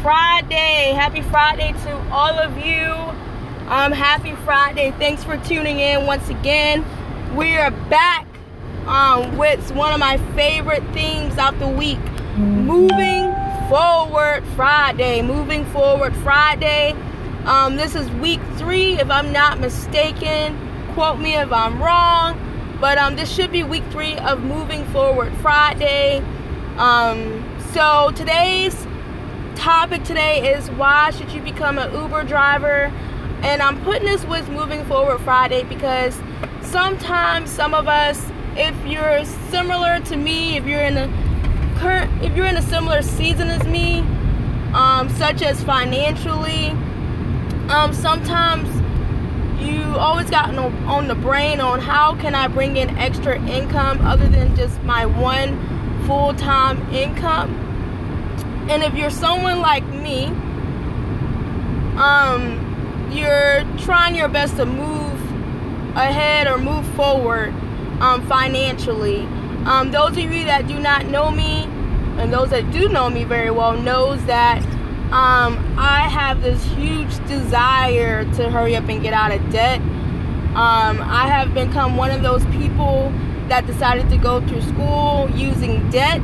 Friday. Happy Friday to all of you. Happy Friday. Thanks for tuning in once again. We are back with one of my favorite themes of the week. Moving Forward Friday. Moving Forward Friday. This is week 3, if I'm not mistaken. Quote me if I'm wrong. But this should be week 3 of Moving Forward Friday. So today's topic today is, why should you become an Uber driver? And I'm putting this with Moving Forward Friday because sometimes some of us, if you're similar to me, if you're in a similar season as me, such as financially, sometimes you always got on the brain on how can I bring in extra income other than just my one full-time income. And if you're someone like me, you're trying your best to move ahead or move forward financially. Those of you that do not know me, and those that do know me very well, knows that I have this huge desire to hurry up and get out of debt. I have become one of those people that decided to go through school using debt,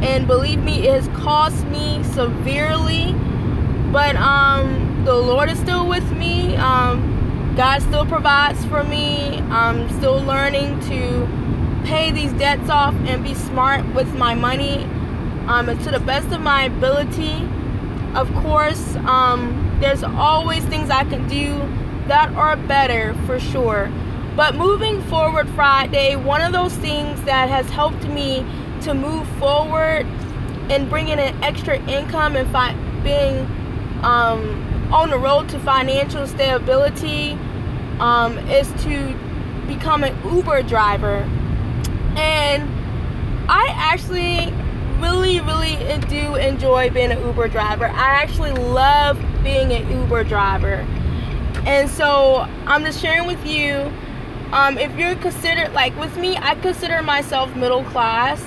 and believe me, it has cost me severely, but the Lord is still with me. God still provides for me. I'm still learning to pay these debts off and be smart with my money, and to the best of my ability. Of course, there's always things I can do that are better, for sure. But Moving Forward Friday, one of those things that has helped me to move forward and bringing in extra income and being on the road to financial stability is to become an Uber driver. And I actually really do enjoy being an Uber driver. I actually love being an Uber driver. And so I'm just sharing with you, if you're considered, like with me, I consider myself middle class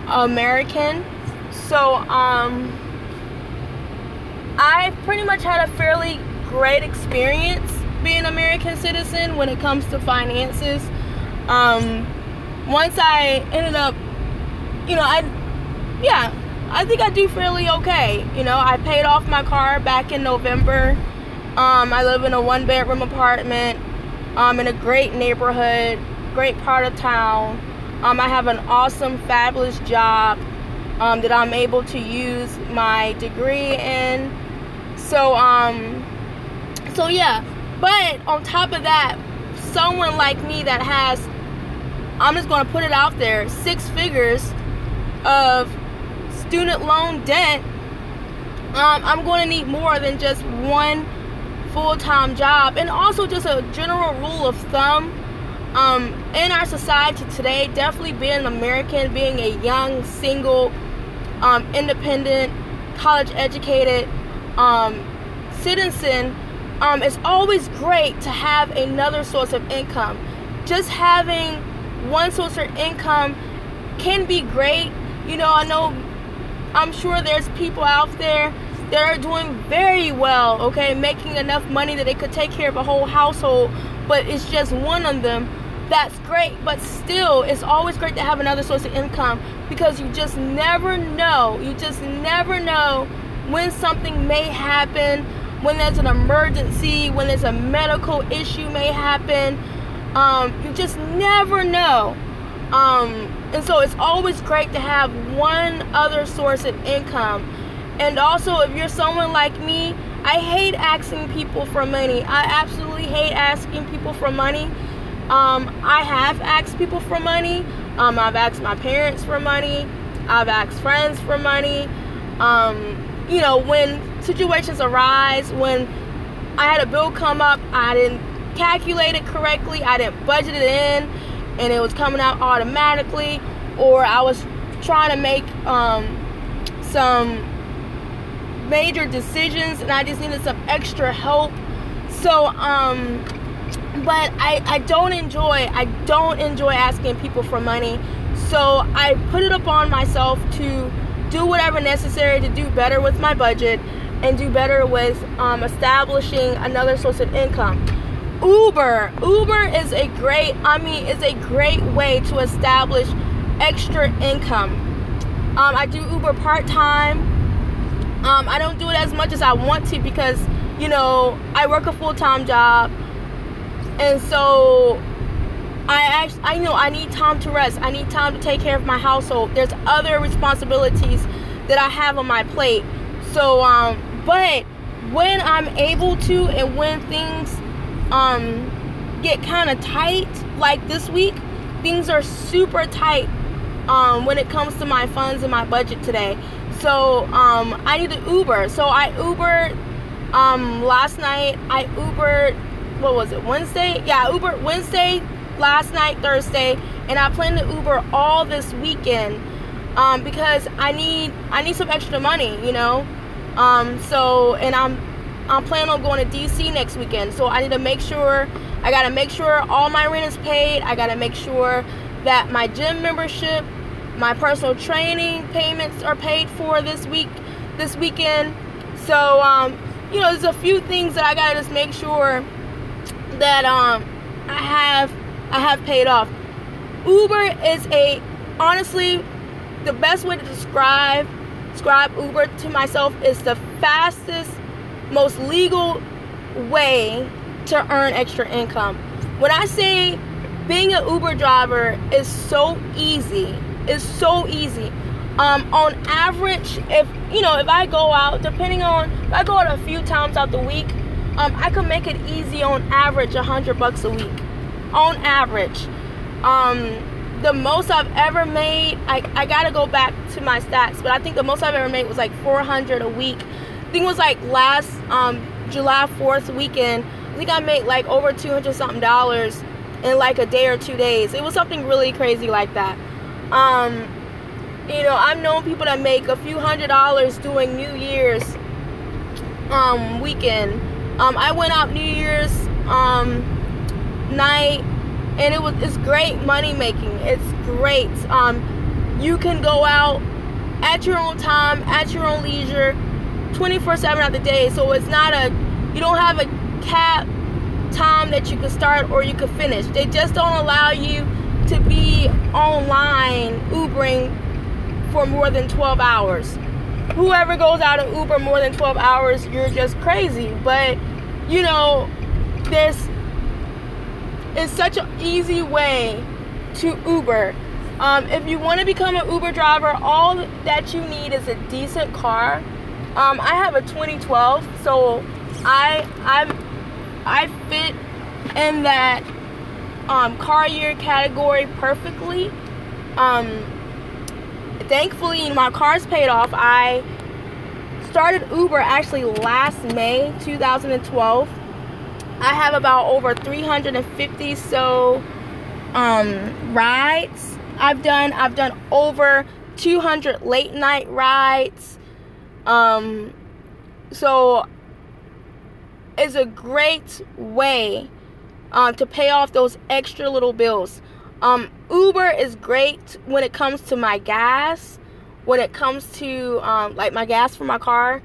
American. So I pretty much had a fairly great experience being an American citizen when it comes to finances. Once I ended up, I think I do fairly okay. I paid off my car back in November. I live in a 1-bedroom apartment in a great neighborhood, great part of town. I have an awesome, fabulous job that I'm able to use my degree in. So yeah. But on top of that, someone like me that has, I'm just going to put it out there, 6 figures of student loan debt, I'm going to need more than just one full-time job. And also just a general rule of thumb, in our society today, definitely being an American, being a young, single, independent, college-educated citizen, it's always great to have another source of income. Just having one source of income can be great. I'm sure there's people out there that are doing very well, okay, making enough money that they could take care of a whole household, but it's just one of them. That's great, but still, it's always great to have another source of income, because you just never know. You just never know when something may happen, when there's an emergency, when there's a medical issue may happen. You just never know. And so it's always great to have one other source of income. And also, if you're someone like me, I hate asking people for money. I absolutely hate asking people for money. I have asked people for money. I've asked my parents for money. I've asked friends for money. When situations arise, when I had a bill come up, I didn't calculate it correctly, I didn't budget it in, and it was coming out automatically, or I was trying to make some major decisions and I just needed some extra help. So but I don't enjoy asking people for money. So I put it upon myself to do whatever necessary to do better with my budget, and do better with establishing another source of income. Uber is a great, it's a great way to establish extra income. I do Uber part-time. I don't do it as much as I want to because, I work a full-time job, and so I need time to rest. I need time to take care of my household. There's other responsibilities that I have on my plate. So, but when I'm able to, and when things get kind of tight, like this week, things are super tight when it comes to my funds and my budget today. So I need to Uber. So I Ubered last night. I Ubered, what was it, Wednesday? Yeah, I Ubered Wednesday, last night, Thursday, and I plan to Uber all this weekend because I need some extra money, So, and I'm planning on going to DC next weekend. So I need to make sure, I gotta make sure all my rent is paid. I gotta make sure that my gym membership, my personal training payments are paid for this weekend. So, there's a few things that I gotta just make sure that I have paid off. Uber is honestly, the best way to describe Uber to myself is the fastest, most legal way to earn extra income. When I say being an Uber driver is so easy, it's so easy. On average, if I go out, if I go out a few times out the week, I can make it easy on average $100 a week. On average. The most I've ever made, I gotta go back to my stats, but I think the most I've ever made was like $400 a week. I think it was like last July 4th weekend. I think I made like over $200 something in like a day or 2 days. It was something really crazy like that. I've known people that make a few $100s doing New Year's weekend. I went out New Year's night, and it's great money making. It's great. You can go out at your own time, at your own leisure, 24/7 of the day. So it's not you don't have a cap time that you can start or you can finish. They just don't allow you to be online Ubering for more than 12 hours. Whoever goes out and Uber more than 12 hours, you're just crazy. But it's such an easy way to Uber. If you want to become an Uber driver, all that you need is a decent car. I have a 2012, so I fit in that car year category perfectly. Thankfully, my car's paid off. I started Uber actually last May 2012. I have about over 350 rides. I've done over 200 late night rides. So it's a great way to pay off those extra little bills. Uber is great when it comes to my gas, when it comes to like my gas for my car,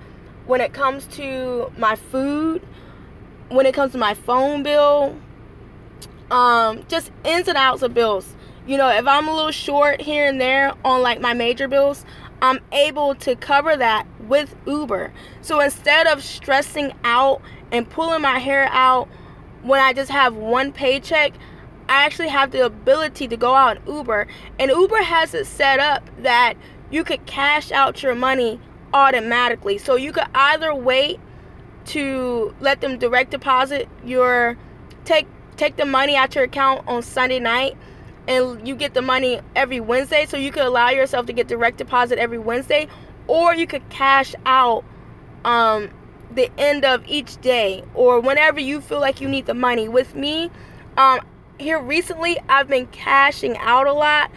when it comes to my food, when it comes to my phone bill, just ins and outs of bills. If I'm a little short here and there on like my major bills, I'm able to cover that with Uber. So instead of stressing out and pulling my hair out when I just have one paycheck, I actually have the ability to go out and Uber. And Uber has it set up that you could cash out your money automatically. So you could either wait to let them direct deposit take the money out your account on Sunday night, and you get the money every Wednesday. So you could allow yourself to get direct deposit every Wednesday, or you could cash out the end of each day or whenever you feel like you need the money. With me, here recently, I've been cashing out a lot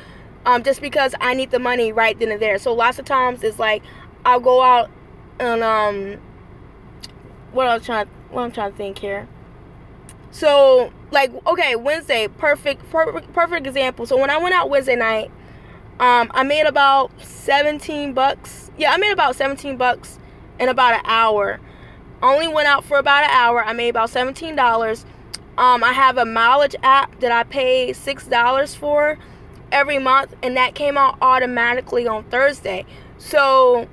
just because I need the money right then and there. So lots of times it's like I'll go out and what I'm trying to think here. So like, okay, Wednesday, perfect example. So when I went out Wednesday night, I made about $17. Yeah, I made about $17 in about an hour. Only went out for about an hour. I made about $17. I have a mileage app that I pay $6 for every month, and that came out automatically on Thursday. So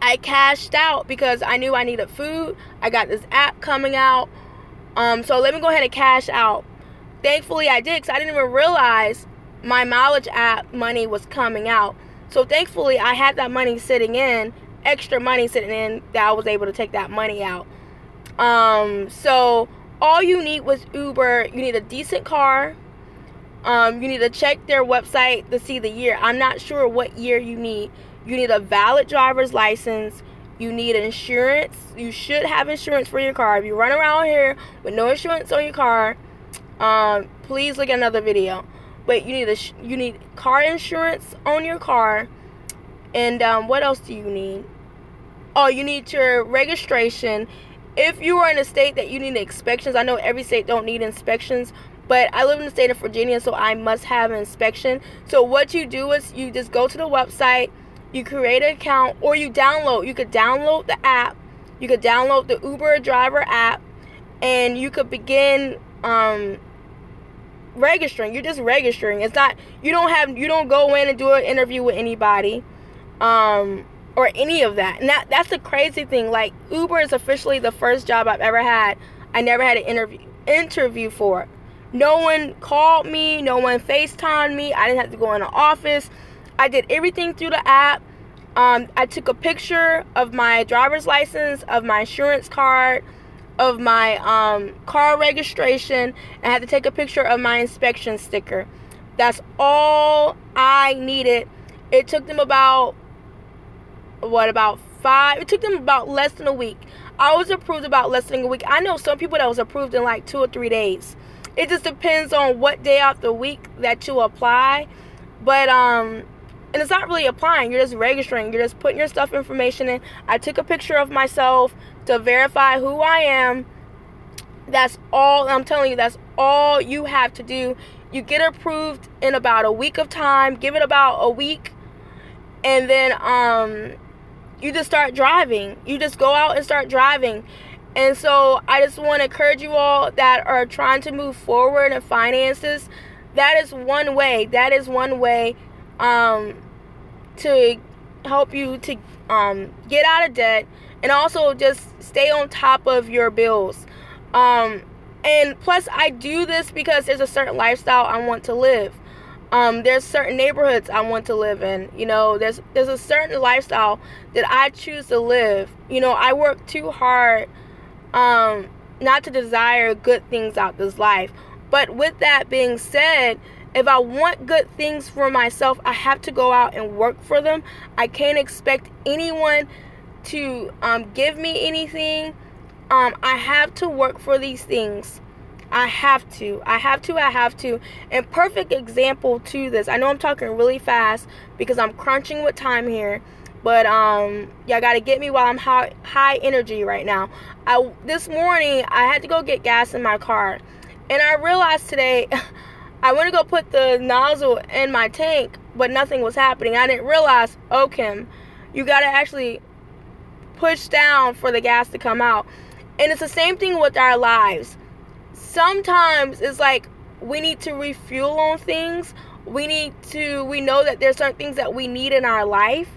I cashed out because I knew I needed food. I got this app coming out. So let me go ahead and cash out. Thankfully I did, because I didn't even realize my mileage app money was coming out. So thankfully I had that money sitting in, extra money sitting in, that I was able to take that money out. So all you need with Uber, you need a decent car. You need to check their website to see the year. I'm not sure what year you need. You need a valid driver's license. You need insurance. You should have insurance for your car. If you run around here with no insurance on your car, please look at another video. But you need car insurance on your car. And what else do you need? Oh, you need your registration. If you are in a state that you need inspections, I know every state don't need inspections, but I live in the state of Virginia, so I must have an inspection. So what you do is you just go to the website, you create an account, or you could download the app. You could download the Uber driver app, and you could begin registering. You're just registering. It's not, you don't go in and do an interview with anybody, or any of that. And that's the crazy thing. Like, Uber is officially the first job I've ever had. I never had an interview for it. No one called me, no one FaceTimed me. I didn't have to go in the office. I did everything through the app. I took a picture of my driver's license, of my insurance card, of my car registration, and I had to take a picture of my inspection sticker. That's all I needed. It took them about it took them about less than a week. I was approved about less than a week. I know some people that was approved in like 2 or 3 days. It just depends on what day of the week that you apply. But and it's not really applying, you're just registering. You're just putting your stuff information in. I took a picture of myself to verify who I am. That's all. I'm telling you, that's all you have to do. You get approved in about a week of time. Give it about a week, and then you just start driving. You just go out and start driving. And so I just want to encourage you all that are trying to move forward in finances. That is one way. That is one way to help you to get out of debt, and also just stay on top of your bills. And plus, I do this because there's a certain lifestyle I want to live. There's certain neighborhoods I want to live in. You know, there's a certain lifestyle that I choose to live. You know, I work too hard not to desire good things out this life. But with that being said, if I want good things for myself, I have to go out and work for them. I can't expect anyone to give me anything. I have to work for these things. I have to. And perfect example to this. I know I'm talking really fast because I'm crunching with time here. But y'all gotta get me while I'm high energy right now. This morning I had to go get gas in my car, and I realized today I went to go put the nozzle in my tank, but nothing was happening. I didn't realize, Kim, you gotta actually push down for the gas to come out. And it's the same thing with our lives. Sometimes it's like we need to refuel on things. We know that there's certain things that we need in our life,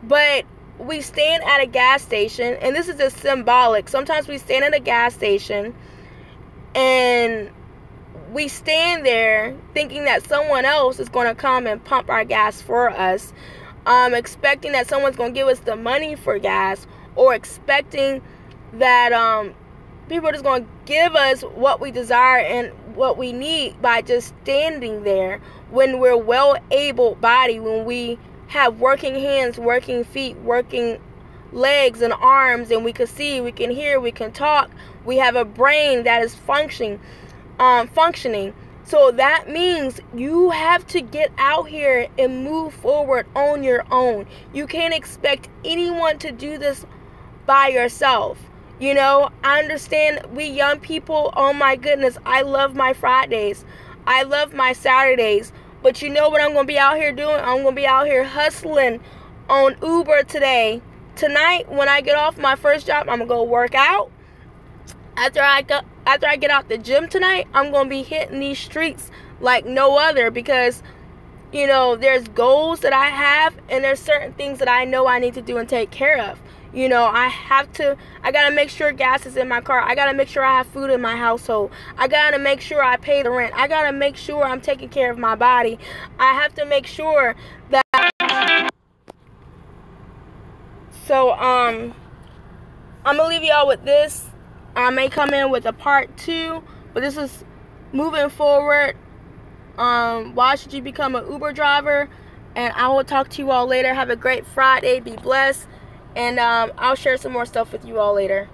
but we stand at a gas station, and this is just symbolic. Sometimes we stand at a gas station and we stand there thinking that someone else is going to come and pump our gas for us, expecting that someone's going to give us the money for gas, or expecting that people are just going to give us what we desire and what we need by just standing there, when we're well able-bodied, when we have working hands, working feet, working legs and arms, and we can see, we can hear, we can talk, we have a brain that is functioning. So that means you have to get out here and move forward on your own. You can't expect anyone to do this by yourself. You know, I understand we young people, oh my goodness, I love my Fridays. I love my Saturdays. But you know what I'm going to be out here doing? I'm going to be out here hustling on Uber today tonight when I get off my first job, I'm gonna go work out. After I get out the gym tonight, I'm gonna be hitting these streets like no other, because you know, there's goals that I have, and there's certain things that I know I need to do and take care of. You know, I gotta make sure gas is in my car. I gotta make sure I have food in my household. I gotta make sure I pay the rent. I gotta make sure I'm taking care of my body. I have to make sure that. So, I'm gonna leave y'all with this. I may come in with a part 2, but this is moving forward. Why should you become an Uber driver? And I will talk to you all later. Have a great Friday. Be blessed. And I'll share some more stuff with you all later.